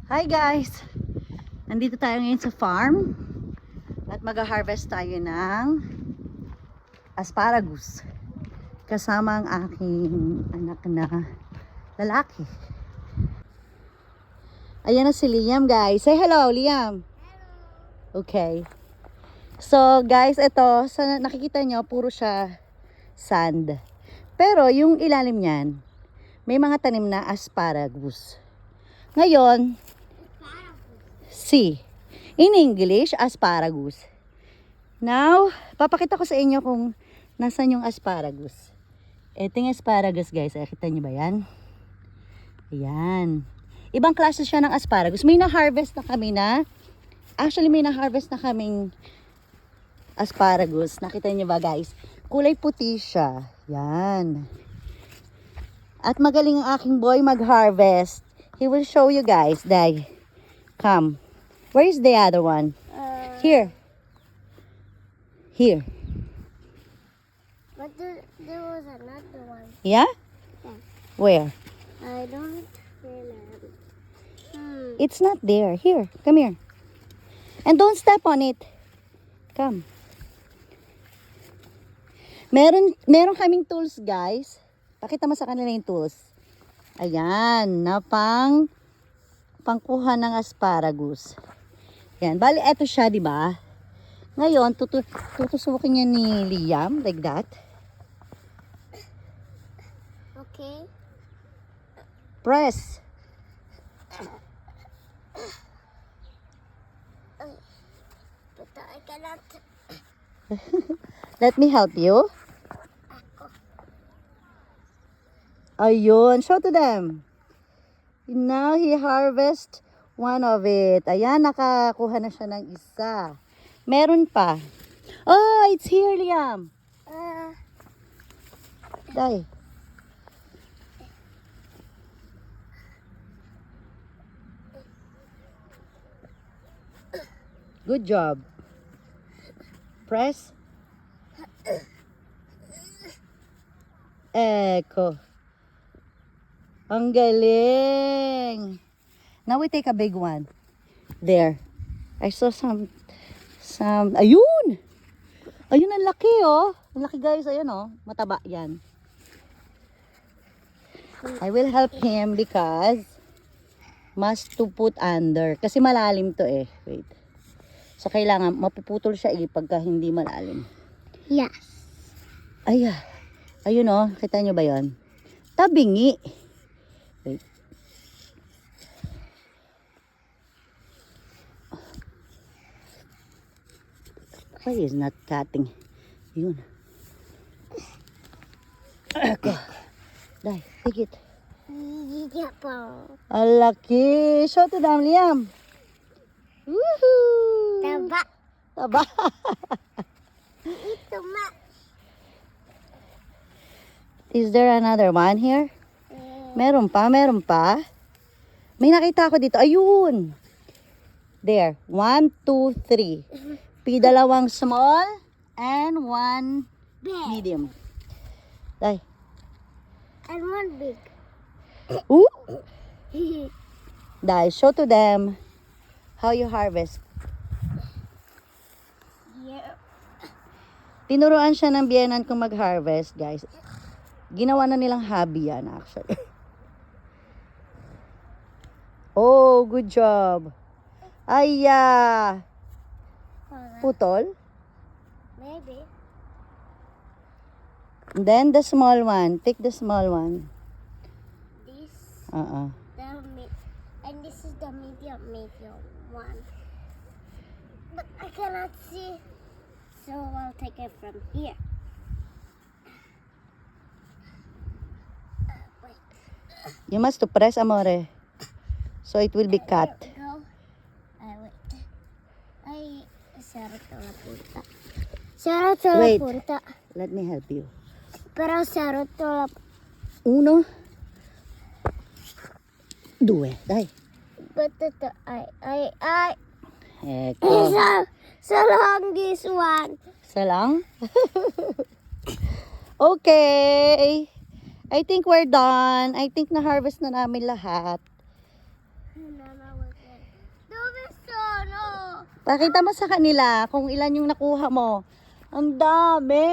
Hi guys! Nandito tayo ngayon sa farm at mag-harvest tayo ng asparagus kasama ang aking anak na lalaki. Ayan na si Liam guys. Say hello Liam! Okay. So guys, ito, nakikita nyo, puro siya sand. Pero yung ilalim niyan, may mga tanim na asparagus. Ngayon, see, in English, asparagus. Now, papakita ko sa inyo kung nasan yung asparagus. Ito yung asparagus guys, nakita nyo ba yan? Ayan. Ibang klase siya ng asparagus. May na-harvest na kami na, actually may na-harvest na kaming asparagus. Nakita nyo ba guys? Kulay puti siya. Yan. At magaling ang aking boy mag-harvest. He will show you guys. Day. Come. Where is the other one? Here. Here. But there was another one. Yeah? Yeah. Where? I don't remember. It's not there. Here. Come here. And don't step on it. Come. Meron kaming tools, guys. Pakita mo sa kanila yung tools. Ayan, na pangkuha ng asparagus. Yan, bali eto siya, di ba? Ngayon, tutusukin niya ni Liam like that. Okay. Press. But I cannot. Let me help you. Ayun, show to them. Now he harvest one of it. Ayan, nakakuha na siya ng isa. Meron pa. Oh, it's here, Liam. Day. Good job. Press. Eko. Ang galing. Now we take a big one. There. I saw some ayun. Ayun ang laki oh. Ang laki guys, ayun oh. Mataba yan. I will help him because must to put under. Kasi malalim to eh. Wait. So kailangan mapuputol siya pagka hindi malalim. Yes. Ay, ayun oh. Kita nyo ba yun? Tabingi. Wait. Why is not cutting? Yun. Okay. Dai, take it. Yeah, po. Ang laki. Show to them, Liam. Woohoo! Taba. Taba. Ito ma. Is there another one here? Meron pa, meron pa. May nakita ako dito. Ayun. There. 1, 2, 3. Dalawang small and one Big. medium. Dai. And one big. Ooh. Dai, show to them how you harvest. Yeah. Tinuruan siya ng biyenan kung mag-harvest, guys. Ginawa na nilang hobby yan, actually. Oh, good job. Aya. Putol. Maybe. And then the small one. Take the small one. This. Uh-uh. And this is the medium one. But I cannot see. So I'll take it from here. Wait. You must to press, amore. So it will be cut. Go. Wait. Ay, sarap na punta. Sarap na Wait. punta. Let me help you. Pero sarap na. Uno. Due. Dai. But ito, I. Eko. So long this one. Isa lang? Okay. I think we're done. I think na-harvest na namin lahat. banana with it. Dove sono? Pakita mo sa kanila kung ilan yung nakuha mo. Ang dami!